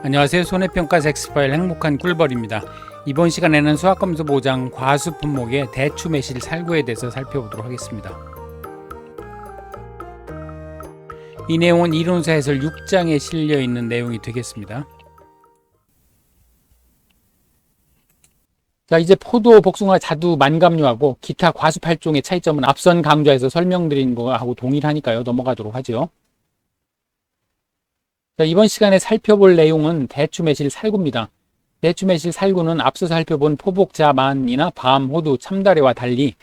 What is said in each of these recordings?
안녕하세요. 손해평가사 엑스파일 행복한 꿀벌입니다. 이번 시간에는 수학검수 보장 과수 품목의 대추 매실 살구에 대해서 살펴보도록 하겠습니다. 이 내용은 이론서 해설 6장에 실려 있는 내용이 되겠습니다. 자, 이제 포도, 복숭아, 자두, 만감류하고 기타 과수 8종의 차이점은 앞선 강좌에서 설명드린 거하고 동일하니까요. 넘어가도록 하죠. 자, 이번 시간에 살펴볼 내용은 대추 매실 살구입니다. 대추 매실 살구는 앞서 살펴본 포복자만이나 밤, 호두, 참다래와 달리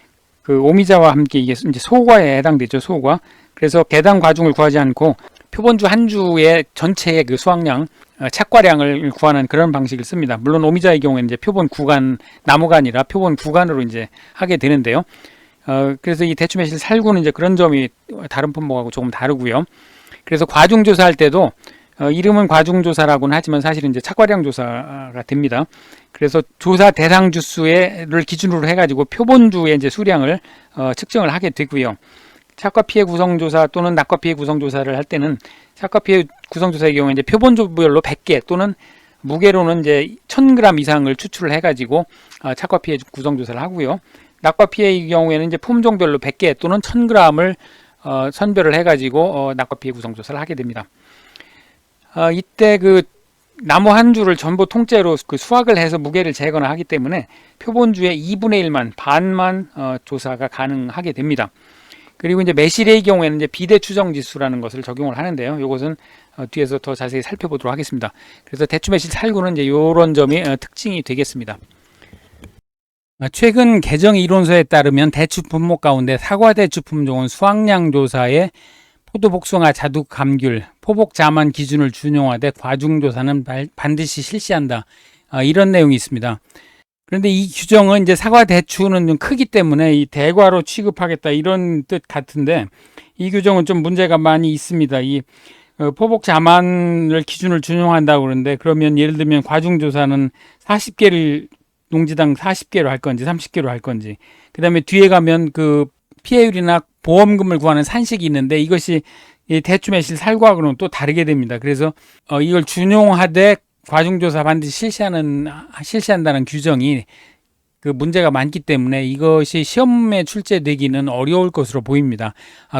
그 오미자와 함께 이게 이제 소과에 해당되죠. 소과. 그래서 개당 과중을 구하지 않고 표본주 한 주의 전체의 그 수확량, 착과량을 구하는 그런 방식을 씁니다. 물론 오미자의 경우에는 이제 표본 구간, 나무가 아니라 표본 구간으로 이제 하게 되는데요. 그래서 이 대추 매실 살구는 이제 그런 점이 다른 품목하고 조금 다르고요. 그래서 과중 조사할 때도 이름은 과중조사라고는 하지만 사실은 이제 착과량 조사가 됩니다. 그래서 조사 대상 주수를 기준으로 해가지고 표본주의 이제 수량을 측정을 하게 되고요. 착과 피해 구성조사 또는 낙과 피해 구성조사를 할 때는 착과 피해 구성조사의 경우에 이제 표본주별로 100개 또는 무게로는 이제 1000g 이상을 추출을 해가지고 착과 피해 구성조사를 하고요. 낙과 피해의 경우에는 이제 품종별로 100개 또는 1000g을 선별을 해가지고 낙과 피해 구성조사를 하게 됩니다. 이때 그 나무 한 주를 전부 통째로 그 수확을 해서 무게를 재거나 하기 때문에 표본주의 2분의 1만 반만 조사가 가능하게 됩니다. 그리고 이제 매실의 경우에는 이제 비대 추정 지수라는 것을 적용을 하는데요. 이것은 뒤에서 더 자세히 살펴보도록 하겠습니다. 그래서 대추 매실 살구는 이제 이런 점이 특징이 되겠습니다. 최근 개정 이론서에 따르면 대추 품목 가운데 사과 대추 품종은 수확량 조사에 포도, 복숭아, 자두, 감귤, 포복, 자만 기준을 준용하되 과중조사는 반드시 실시한다. 이런 내용이 있습니다. 그런데 이 규정은 이제 사과 대추는 좀 크기 때문에 이 대과로 취급하겠다 이런 뜻 같은데 이 규정은 좀 문제가 많이 있습니다. 이 포복, 자만을 기준을 준용한다고 그러는데 그러면 예를 들면 과중조사는 40개를 농지당 40개로 할 건지 30개로 할 건지 그 다음에 뒤에 가면 그 피해율이나 보험금을 구하는 산식이 있는데 이것이 대추 매실 살구하고는 또 다르게 됩니다. 그래서 이걸 준용하되 과중조사 반드시 실시한다는 규정이 그 문제가 많기 때문에 이것이 시험에 출제되기는 어려울 것으로 보입니다.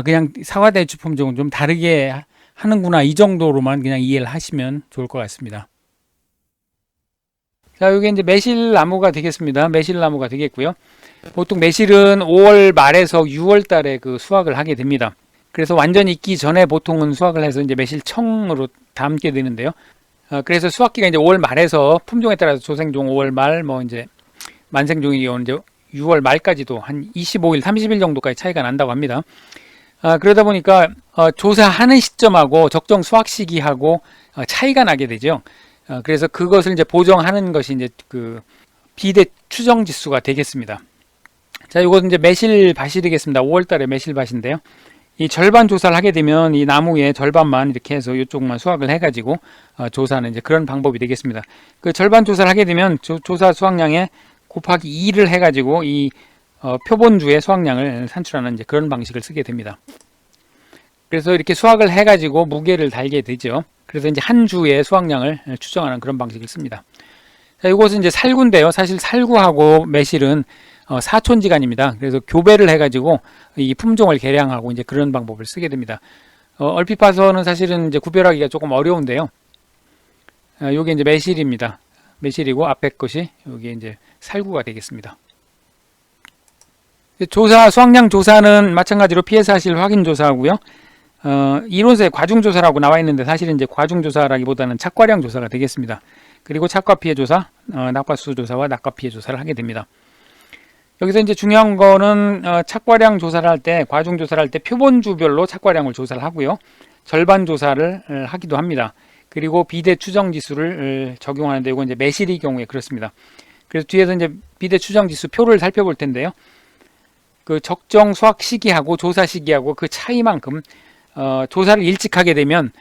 그냥 사과 대추 품종은 좀 다르게 하는구나 이 정도로만 그냥 이해를 하시면 좋을 것 같습니다. 자, 이게 이제 매실나무가 되겠습니다. 매실나무가 되겠고요. 보통 매실은 5월 말에서 6월 달에 그 수확을 하게 됩니다. 그래서 완전 익기 전에 보통은 수확을 해서 이제 매실청으로 담게 되는데요. 그래서 수확기가 이제 5월 말에서 품종에 따라서 조생종 5월 말, 뭐 이제 만생종이 이제 6월 말까지도 한 25일, 30일 정도까지 차이가 난다고 합니다. 그러다 보니까 조사하는 시점하고 적정 수확 시기하고 차이가 나게 되죠. 그래서 그것을 이제 보정하는 것이 이제 그 비대 추정 지수가 되겠습니다. 자, 이것은 이제 매실밭이 되겠습니다. 5월달에 매실밭인데요. 이 절반 조사를 하게 되면 이 나무의 절반만 이렇게 해서 이쪽만 수확을 해가지고 조사하는 이제 그런 방법이 되겠습니다. 그 절반 조사를 하게 되면 조사 수확량에 곱하기 2를 해가지고 이 표본주의 수확량을 산출하는 이제 그런 방식을 쓰게 됩니다. 그래서 이렇게 수확을 해가지고 무게를 달게 되죠. 그래서 이제 한 주의 수확량을 추정하는 그런 방식을 씁니다. 자, 이것은 이제 살구인데요. 사실 살구하고 매실은 사촌지간입니다. 그래서 교배를 해가지고 이 품종을 개량하고 이제 그런 방법을 쓰게 됩니다. 얼핏 봐서는 사실은 이제 구별하기가 조금 어려운데요. 요게 이제 매실입니다. 매실이고 앞에 것이 요게 이제 살구가 되겠습니다. 조사, 수확량 조사는 마찬가지로 피해 사실 확인 조사하고요. 이론서에 과중조사라고 나와 있는데 사실은 이제 과중조사라기보다는 착과량 조사가 되겠습니다. 그리고 착과 피해 조사, 낙과수 조사와 낙과 피해 조사를 하게 됩니다. 여기서 이제 중요한 거는 착과량 조사를 할 때, 과중 조사를 할 때 표본주별로 착과량을 조사를 하고요. 절반 조사를 하기도 합니다. 그리고 비대 추정 지수를 적용하는데 이건 이제 매실의 경우에 그렇습니다. 그래서 뒤에서 이제 비대 추정 지수 표를 살펴볼 텐데요. 그 적정 수확 시기하고 조사 시기하고 그 차이만큼 조사를 일찍 하게 되면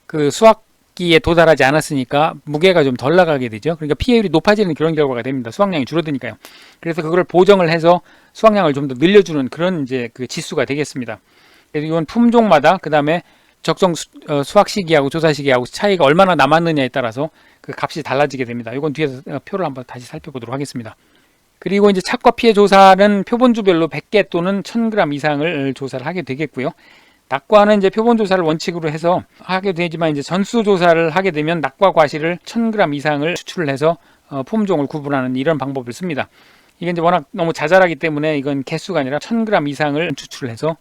그 수확기에 도달하지 않았으니까 무게가 좀 덜 나가게 되죠. 그러니까 피해율이 높아지는 그런 결과가 됩니다. 수확량이 줄어드니까요. 그래서 그걸 보정을 해서 수확량을 좀 더 늘려주는 그런 이제 그 지수가 되겠습니다. 그래서 이건 품종마다 그 다음에 적정 수확 시기하고 조사 시기하고 차이가 얼마나 남았느냐에 따라서 그 값이 달라지게 됩니다. 이건 뒤에서 표를 한번 다시 살펴보도록 하겠습니다. 그리고 이제 착과 피해 조사는 표본주별로 100개 또는 1000g 이상을 조사를 하게 되겠고요. 낙과는 이제 표본 조사를 원칙으로 해서 하게 되지만 이제 전수 조사를 하게 되면 낙과 과실을 1000g 이상을 추출을 해서 품종을 구분하는 이런 방법을 씁니다. 이게 이제 워낙 너무 자잘하기 때문에 이건 개수가 아니라 1000g 이상을 추출을 해서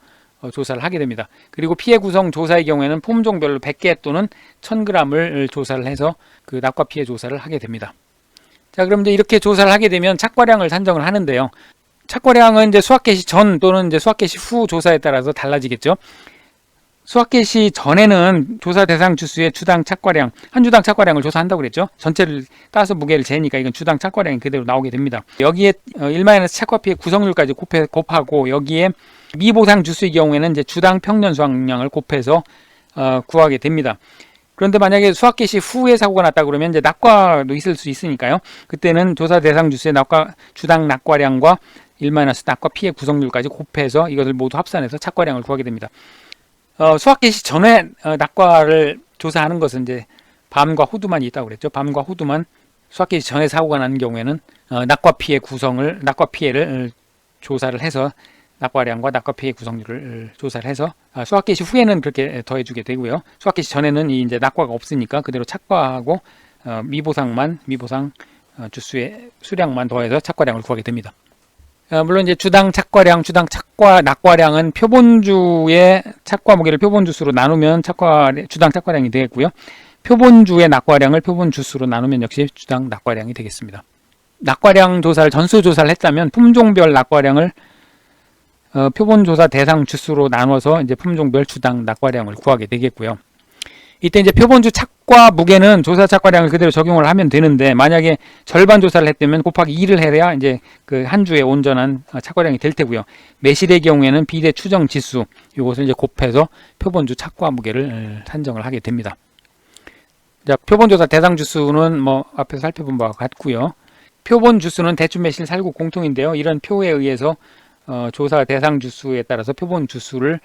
조사를 하게 됩니다. 그리고 피해 구성 조사의 경우에는 품종별로 100개 또는 1000g을 조사를 해서 그 낙과 피해 조사를 하게 됩니다. 자, 그럼 이제 이렇게 조사를 하게 되면 착과량을 산정을 하는데요. 착과량은 이제 수확 개시 전 또는 이제 수확 개시 후 조사에 따라서 달라지겠죠. 수확 개시 전에는 조사 대상 주수의 주당 착과량, 한 주당 착과량을 조사한다고 그랬죠. 전체를 따서 무게를 재니까 이건 주당 착과량이 그대로 나오게 됩니다. 여기에 1-, 착과 피해 구성률까지 곱하고 여기에 미보상 주수의 경우에는 이제 주당 평년 수확량을 곱해서 구하게 됩니다. 그런데 만약에 수확 개시 후에 사고가 났다 그러면 이제 낙과도 있을 수 있으니까요. 그때는 조사 대상 주수의 주당 낙과량과 1-, 낙과 피해 구성률까지 곱해서 이것을 모두 합산해서 착과량을 구하게 됩니다. 수확 개시 전에 낙과를 조사하는 것은 이제 밤과 호두만 있다고 그랬죠. 밤과 호두만 수확 개시 전에 사고가 난 경우에는 낙과 피해를 조사를 해서 낙과량과 낙과 피해 구성률을 조사를 해서 수확 개시 후에는 그렇게 더해주게 되고요. 수확 개시 전에는 이제 낙과가 없으니까 그대로 착과하고 미보상 주수의 수량만 더해서 착과량을 구하게 됩니다. 물론 이제 주당 착과량, 주당 착과 낙과량은 표본주의 착과 무게를 표본주수로 나누면 주당 착과량이 되겠고요. 표본주의 낙과량을 표본주수로 나누면 역시 주당 낙과량이 되겠습니다. 낙과량 조사를 전수 조사를 했다면 품종별 낙과량을 표본조사 대상 주수로 나눠서 이제 품종별 주당 낙과량을 구하게 되겠고요. 이때 이제 표본주 착과 무게는 조사 착과량을 그대로 적용을 하면 되는데 만약에 절반 조사를 했다면 곱하기 2를 해야 이제 그 한 주에 온전한 착과량이 될 테고요. 매실의 경우에는 비례 추정 지수 이것을 이제 곱해서 표본주 착과 무게를 산정을 하게 됩니다. 자, 표본조사 대상 주수는 뭐 앞에서 살펴본 바와 같고요. 표본 주수는 대추 매실 살구 공통인데요. 이런 표에 의해서 조사 대상 주수에 따라서 표본 주수를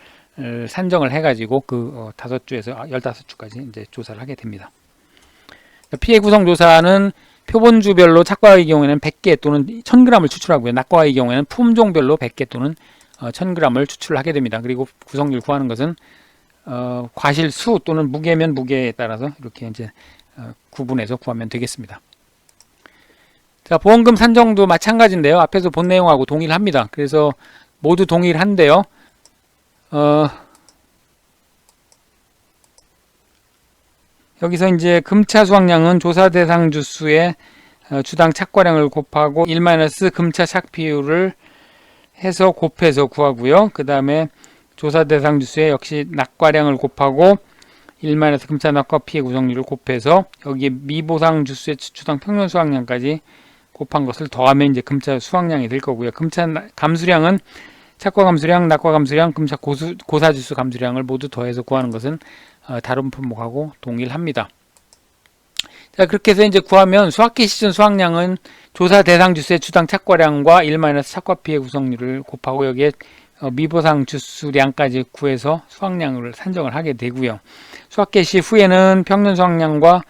산정을 해가지고 그 5주에서 15주까지 이제 조사를 하게 됩니다. 피해 구성 조사는 표본주별로 착과의 경우에는 100개 또는 1000g을 추출하고요. 낙과의 경우에는 품종별로 100개 또는 1000g을 추출하게 됩니다. 그리고 구성률 구하는 것은 과실 수 또는 무게면 무게에 따라서 이렇게 이제 구분해서 구하면 되겠습니다. 자, 보험금 산정도 마찬가지인데요. 앞에서 본 내용하고 동일합니다. 그래서 모두 동일한데요. 여기서 이제 금차 수확량은 조사 대상 주수의 주당 착과량을 곱하고 1- 금차 착 비율을 해서 곱해서 구하고요. 그 다음에 조사 대상 주수의 역시 낙과량을 곱하고 1- 금차 낙과 피해 구성률을 곱해서 여기에 미보상 주수의 주당 평년 수확량까지 곱한 것을 더하면 이제 금차 수확량이 될 거고요. 금차 감수량은 착과 감수량, 낙과 감수량, 금차 고사주수 감수량을 모두 더해서 구하는 것은 다른 품목하고 동일합니다. 자, 그렇게 해서 이제 구하면 수확기 시즌 수확량은 조사 대상 주수의 주당 착과량과 1- 착과 피해 구성률을 곱하고 여기에 미보상 주수량까지 구해서 수확량을 산정을 하게 되고요. 수확 개시 후에는 평년 수확량과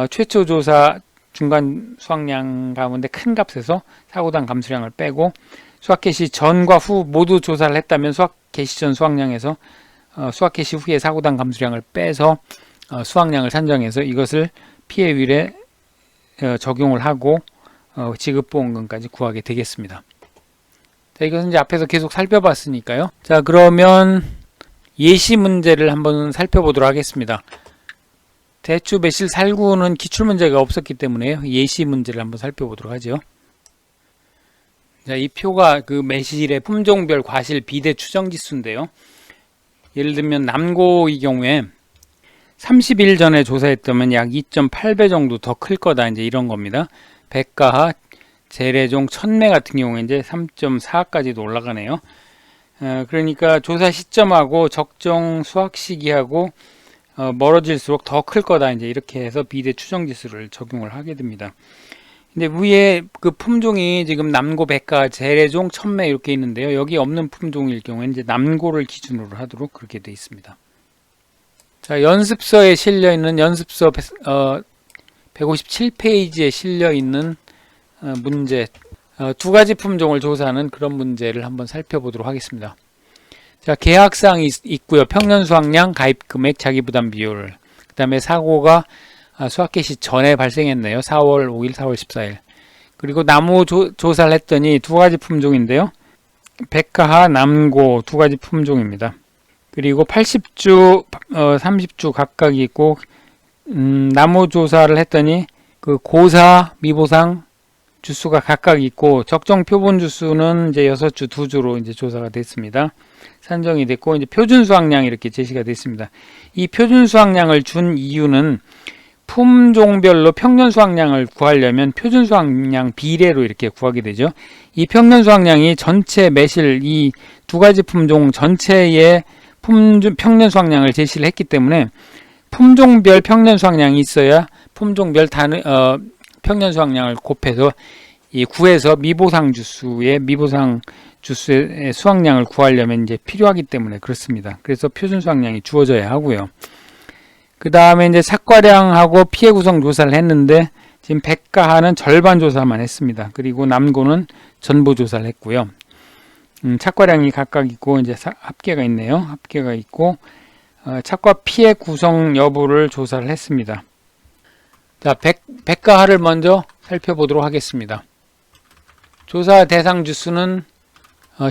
최초 조사 중간 수확량 가운데 큰 값에서 사고당 감수량을 빼고 수확 개시 전과 후 모두 조사를 했다면 수확 개시 전 수확량에서 수확 개시 후에 사고당 감수량을 빼서 수확량을 산정해서 이것을 피해율에 적용을 하고 지급보험금까지 구하게 되겠습니다. 자, 이것은 이제 앞에서 계속 살펴봤으니까요. 자, 그러면 예시 문제를 한번 살펴보도록 하겠습니다. 대추 매실 살구는 기출문제가 없었기 때문에 예시 문제를 한번 살펴보도록 하죠. 자, 이 표가 그 매실의 품종별 과실 비대 추정지수인데요. 예를 들면 남고의 경우에 30일 전에 조사했다면 약 2.8배 정도 더 클 거다, 이제 이런 겁니다. 백가하, 재래종, 천매 같은 경우에 이제 3.4까지도 올라가네요. 그러니까 조사 시점하고 적정 수확 시기하고 멀어질수록 더 클 거다, 이제 이렇게 해서 비대 추정지수를 적용을 하게 됩니다. 근데 위에 그 품종이 지금 남고, 백가, 재래종, 천매 이렇게 있는데요. 여기 없는 품종일 경우에 이제 남고를 기준으로 하도록 그렇게 되어 있습니다. 자, 연습서에 실려 있는 연습서 157페이지에 실려 있는 문제, 두 가지 품종을 조사하는 그런 문제를 한번 살펴보도록 하겠습니다. 자, 계약사항이 있고요. 평년 수확량, 가입 금액, 자기 부담 비율. 그다음에 사고가 수확 개시 전에 발생했네요. 4월 5일, 4월 14일. 그리고 나무 조사를 했더니 두 가지 품종인데요. 백가하, 남고 두 가지 품종입니다. 그리고 80주, 30주 각각이 있고, 나무 조사를 했더니 그 고사, 미보상 주수가 각각 있고, 적정 표본 주수는 이제 6주, 2주로 이제 조사가 됐습니다. 산정이 됐고, 이제 표준 수확량이 이렇게 제시가 됐습니다. 이 표준 수확량을 준 이유는 품종별로 평년 수확량을 구하려면 표준 수확량 비례로 이렇게 구하게 되죠. 이 평년 수확량이 전체 매실 이 두 가지 품종 전체의 평년 수확량을 제시를 했기 때문에 품종별 평년 수확량이 있어야 품종별 평년 수확량을 구해서 미보상 주수의 수확량을 구하려면 이제 필요하기 때문에 그렇습니다. 그래서 표준 수확량이 주어져야 하고요. 그 다음에 이제 착과량하고 피해 구성 조사를 했는데 지금 백가하는 절반 조사만 했습니다. 그리고 남고는 전부 조사를 했고요. 착과량이 각각 있고 이제 합계가 있네요. 합계가 있고 착과 피해 구성 여부를 조사를 했습니다. 자, 백가하를 먼저 살펴보도록 하겠습니다. 조사 대상 주수는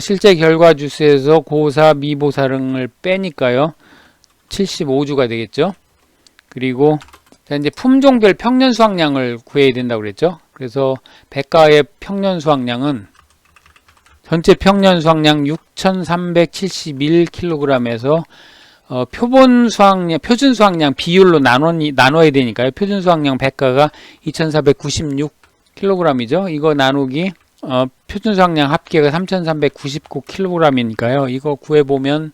실제 결과 주수에서 고사, 미보사를 빼니까요. 75주가 되겠죠. 그리고 이제 품종별 평년 수확량을 구해야 된다고 그랬죠. 그래서 백가의 평년 수확량은 전체 평년 수확량 6,371kg에서 표준 수확량 비율로 나눠야 되니까요. 표준 수확량 백가가 2,496kg이죠. 이거 나누기 표준 수확량 합계가 3,399kg이니까요. 이거 구해보면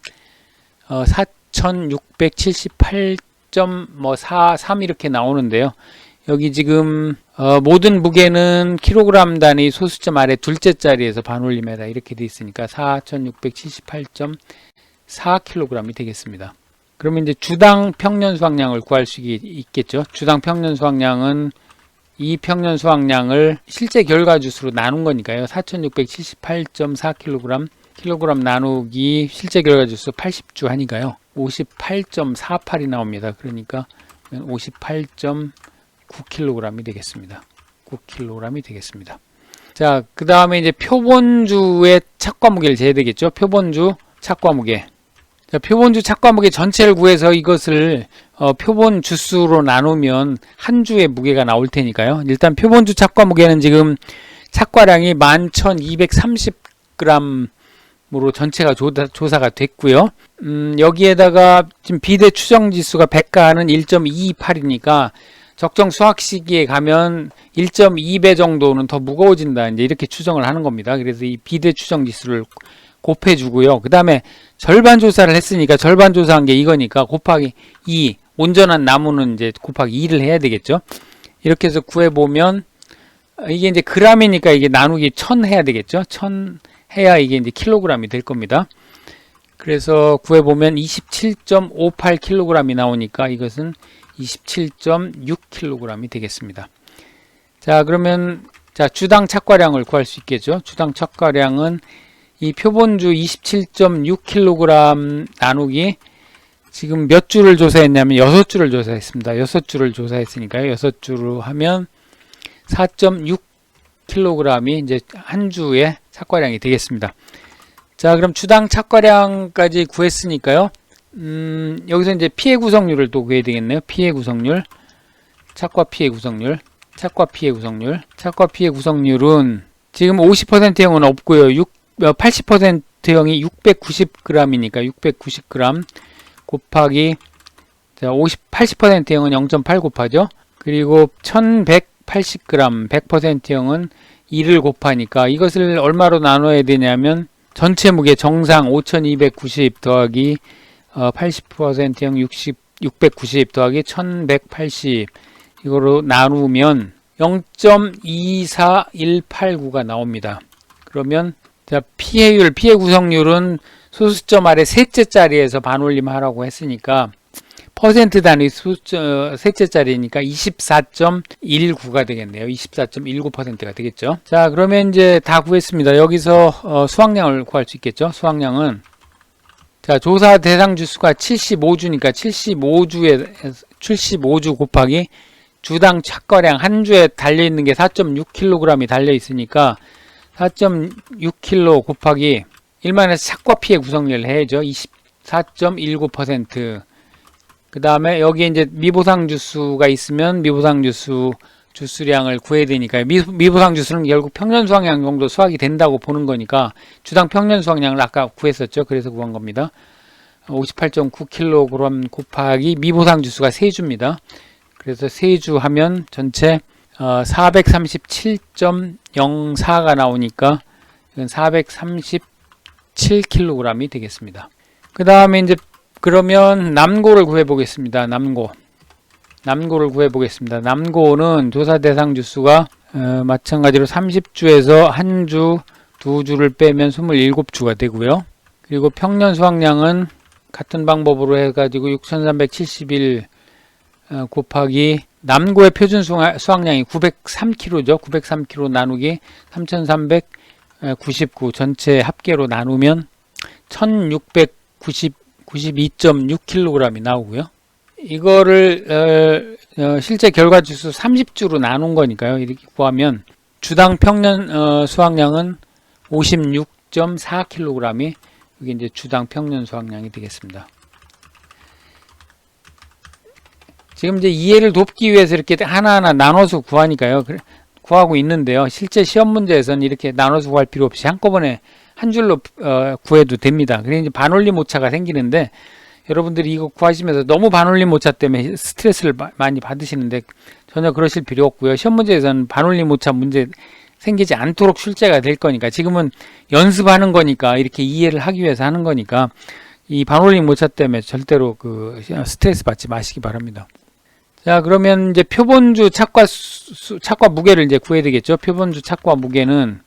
4,678.43 이렇게 나오는데요. 여기 지금 모든 무게는 킬로그램 단위 소수점 아래 둘째 자리에서 반올림에다 이렇게 돼 있으니까 4,678.4kg이 되겠습니다. 그러면 이제 주당 평년 수확량을 구할 수 있겠죠. 주당 평년 수확량은 이 평년 수확량을 실제 결과 주수로 나눈 거니까요. 4,678.4kg 킬로그램 나누기 실제 결과 주수 80주 하니까요. 58.48이 나옵니다. 그러니까 58.9kg이 되겠습니다. 9kg이 되겠습니다. 자, 그 다음에 이제 표본주의 착과 무게를 재야 되겠죠. 표본주 착과 무게. 자, 표본주 착과 무게 전체를 구해서 이것을 표본 주수로 나누면 한 주의 무게가 나올 테니까요. 일단 표본주 착과 무게는 지금 착과량이 11,230g으로 전체가 조사가 됐고요. 여기에다가 지금 비대 추정 지수가 백가하는 1.28이니까 적정 수확 시기에 가면 1.2배 정도는 더 무거워진다. 이제 이렇게 추정을 하는 겁니다. 그래서 이 비대 추정 지수를 곱해주고요. 그 다음에 절반 조사를 했으니까 절반 조사한 게 이거니까 곱하기 2. 온전한 나무는 이제 곱하기 2를 해야 되겠죠. 이렇게 해서 구해보면 이게 이제 그램이니까 이게 나누기 1000 해야 되겠죠. 1000 해야 이게 이제 킬로그램이 될 겁니다. 그래서 구해보면 27.58kg이 나오니까 이것은 27.6kg이 되겠습니다. 자, 그러면 주당 착과량을 구할 수 있겠죠. 주당 착과량은 이 표본주 27.6kg 나누기 지금 몇 주를 조사했냐면 6주를 조사했습니다. 6주를 조사했으니까요. 6주로 하면 4.6kg이 이제 한 주의 착과량이 되겠습니다. 자, 그럼 주당 착과량까지 구했으니까요. 여기서 이제 피해 구성률을 또 구해야 되겠네요. 피해 구성률, 착과 피해 구성률, 착과 피해 구성률. 착과 피해 구성률은 지금 50%형은 없고요. 80%형이 690g이니까 690g 곱하기 80%형은 0.8 곱하죠. 그리고 1180g 100%형은 2를 곱하니까 이것을 얼마로 나눠야 되냐면 전체 무게 정상 5290 더하기 80%형 690 더하기 1180 이거로 나누면 0.24189가 나옵니다. 그러면 피해율, 피해 구성률은 소수점 아래 셋째 자리에서 반올림 하라고 했으니까 퍼센트 단위 셋째 자리니까 24.19가 되겠네요. 24.19%가 되겠죠. 자, 그러면 이제 다 구했습니다. 여기서 수확량을 구할 수 있겠죠. 수확량은 자, 조사 대상 주수가 75주니까 75주 곱하기 주당 착과량 한 주에 달려 있는 게 4.6kg이 달려 있으니까 4.6kg 곱하기 1만에서 착과 피해 구성률을 해야죠. 24.19%. 그 다음에 여기에 이제 미보상 주수가 있으면 미보상 주수량을 구해야 되니까 미보상 주수는 결국 평년 수확량 정도 수확이 된다고 보는 거니까 주당 평년 수확량을 아까 구했었죠. 그래서 구한 겁니다. 58.9kg 곱하기 미보상 주수가 3주입니다. 그래서 3주 하면 전체 437.04가 나오니까 이건 437kg이 되겠습니다. 그 다음에 이제 그러면 남고를 구해 보겠습니다. 남고를 구해 보겠습니다. 남고는 조사 대상 주수가 마찬가지로 30주에서 한 주, 2주를 빼면 27주가 되고요. 그리고 평년 수확량은 같은 방법으로 해가지고 6371 곱하기 남고의 표준 수확량이 903kg죠. 903kg 나누기 3399 전체 합계로 나누면 1692.6kg이 나오고요. 이거를 실제 결과 주수 30주로 나눈 거니까요. 이렇게 구하면 주당 평년 수확량은 56.4kg이 이게 이제 주당 평년 수확량이 되겠습니다. 지금 이제 이해를 돕기 위해서 이렇게 하나하나 나눠서 구하니까요. 구하고 있는데요. 실제 시험 문제에서는 이렇게 나눠서 구할 필요 없이 한꺼번에 한 줄로 구해도 됩니다. 그래서 이제 반올림 오차가 생기는데 여러분들이 이거 구하시면서 너무 반올림 오차 때문에 스트레스를 많이 받으시는데 전혀 그러실 필요 없고요. 시험 문제에서는 반올림 오차 문제 생기지 않도록 출제가 될 거니까 지금은 연습하는 거니까 이렇게 이해를 하기 위해서 하는 거니까 이 반올림 오차 때문에 절대로 그 스트레스 받지 마시기 바랍니다. 자, 그러면 이제 표본주 착과 무게를 이제 구해야 되겠죠. 표본주 착과 무게는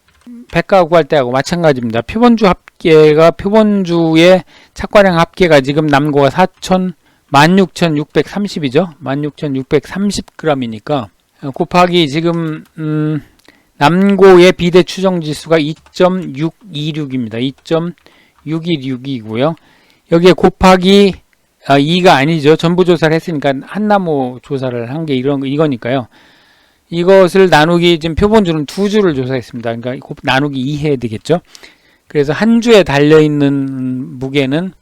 백과 구할 때하고 마찬가지입니다. 표본주 합계가 표본주의 착과량 합계가 지금 남고가 16,630이죠. 16,630g이니까 곱하기 지금 남고의 비대 추정 지수가 2.626입니다. 2.626이고요. 여기에 곱하기 2가 아니죠. 전부 조사를 했으니까 한 나무 조사를 한 게 이거니까요. 이것을 나누기 지금 표본주는 2주를 조사했습니다. 그러니까 나누기 2 해야 되겠죠. 그래서 한 주에 달려 있는 무게는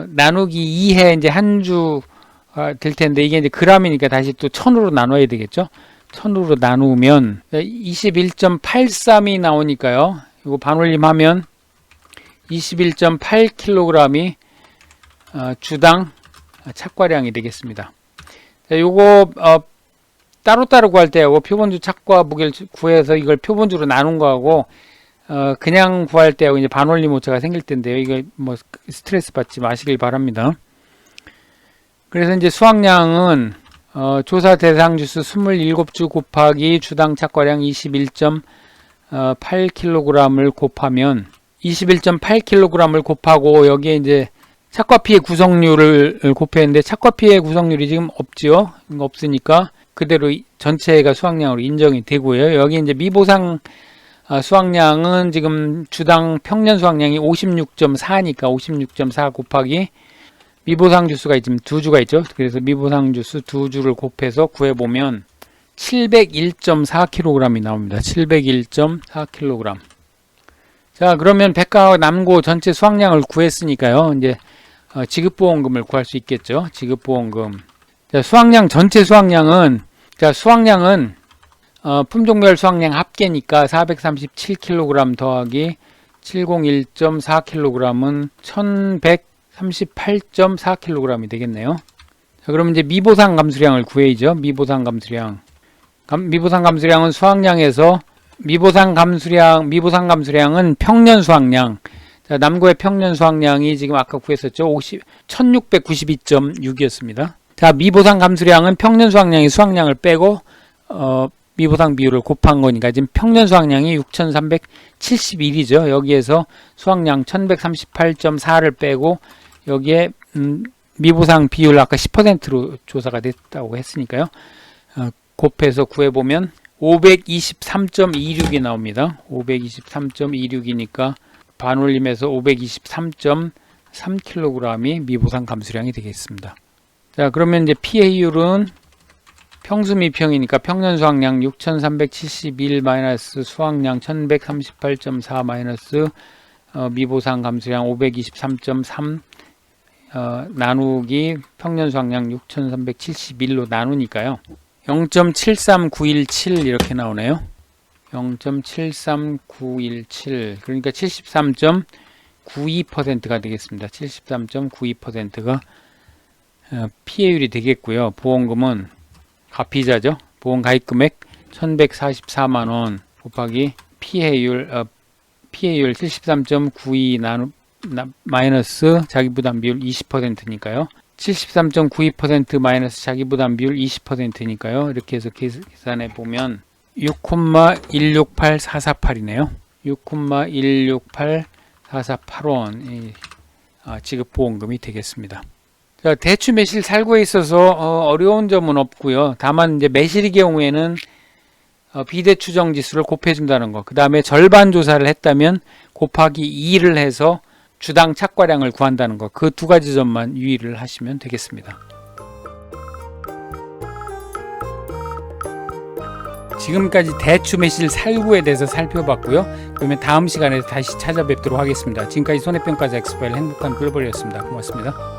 나누기 2해 이제 한 주 될 텐데 이게 이제 g이니까 다시 또 1000으로 나눠야 되겠죠. 1000으로 나누면 21.83이 나오니까요. 이거 반올림하면 21.8kg이 주당 착과량이 되겠습니다. 자, 요거 따로따로 구할 때하고 표본주 착과 무게를 구해서 이걸 표본주로 나눈 거하고 그냥 구할 때하고 이제 반올림 오차가 생길 텐데요. 이거 뭐 스트레스 받지 마시길 바랍니다. 그래서 이제 수확량은 조사 대상 주수 27주 곱하기 주당 착과량 21.8kg을 곱하면 21.8kg을 곱하고 여기에 이제 착과 피해 구성률을 곱했는데 착과 피해 구성률이 지금 없죠. 없으니까 그대로 전체가 수확량으로 인정이 되고요. 여기 이제 미보상 수확량은 지금 주당 평년 수확량이 56.4니까 56.4 곱하기 미보상 주수가 지금 2주가 있죠. 그래서 미보상 주수 2주를 곱해서 구해보면 701.4kg이 나옵니다. 701.4kg. 자, 그러면 백과 남고 전체 수확량을 구했으니까요. 이제 지급보험금을 구할 수 있겠죠. 지급보험금. 자, 전체 수확량은 품종별 수확량 합계니까 437kg 더하기 701.4kg은 1138.4kg이 되겠네요. 자, 그러면 이제 미보상 감수량을 구해야죠. 미보상 감수량은 수확량에서 미보상 감수량은 평년 수확량. 자, 남고의 평년 수확량이 지금 아까 구했었죠. 1692.6이었습니다. 자, 미보상 감수량은 평년 수확량을 빼고 미보상 비율을 곱한 거니까 지금 평년 수확량이 6371이죠. 여기에서 수확량 1138.4를 빼고 여기에 미보상 비율 아까 10%로 조사가 됐다고 했으니까요. 곱해서 구해보면 523.26이 나옵니다. 523.26이니까 반올림에서 523.3kg이 미보상 감수량이 되겠습니다. 자, 그러면 이제 pA율은 평수 미평이니까 평년 수확량 6371 마이너스 수확량 1138.4 마이너스 미보상 감수량 523.3 나누기 평년 수확량 6371로 나누니까요. 0.73917 이렇게 나오네요. 0.73917 그러니까 73.92%가 되겠습니다. 73.92%가 pA율이 되겠고요. 보험금은 가피자죠. 보험 가입 금액 1144만원 곱하기 pA율 73.92 마이너스 자기부담 비율 20%니까요. 73.92% 마이너스 자기부담 비율 20%니까요. 이렇게 해서 계산해 보면 6,168448이네요. 6,168448원 지급보험금이 되겠습니다. 자, 대추 매실 살구에 있어서 어려운 점은 없고요. 다만 이제 매실의 경우에는 비대추 정지수를 곱해준다는 거. 그 다음에 절반 조사를 했다면 곱하기 2를 해서 주당 착과량을 구한다는 거. 그 두 가지 점만 유의를 하시면 되겠습니다. 지금까지 대추 매실 살구에 대해서 살펴봤고요. 그러면 다음 시간에 다시 찾아뵙도록 하겠습니다. 지금까지 손해평가자 엑스파일 행복한 글로벌이었습니다. 고맙습니다.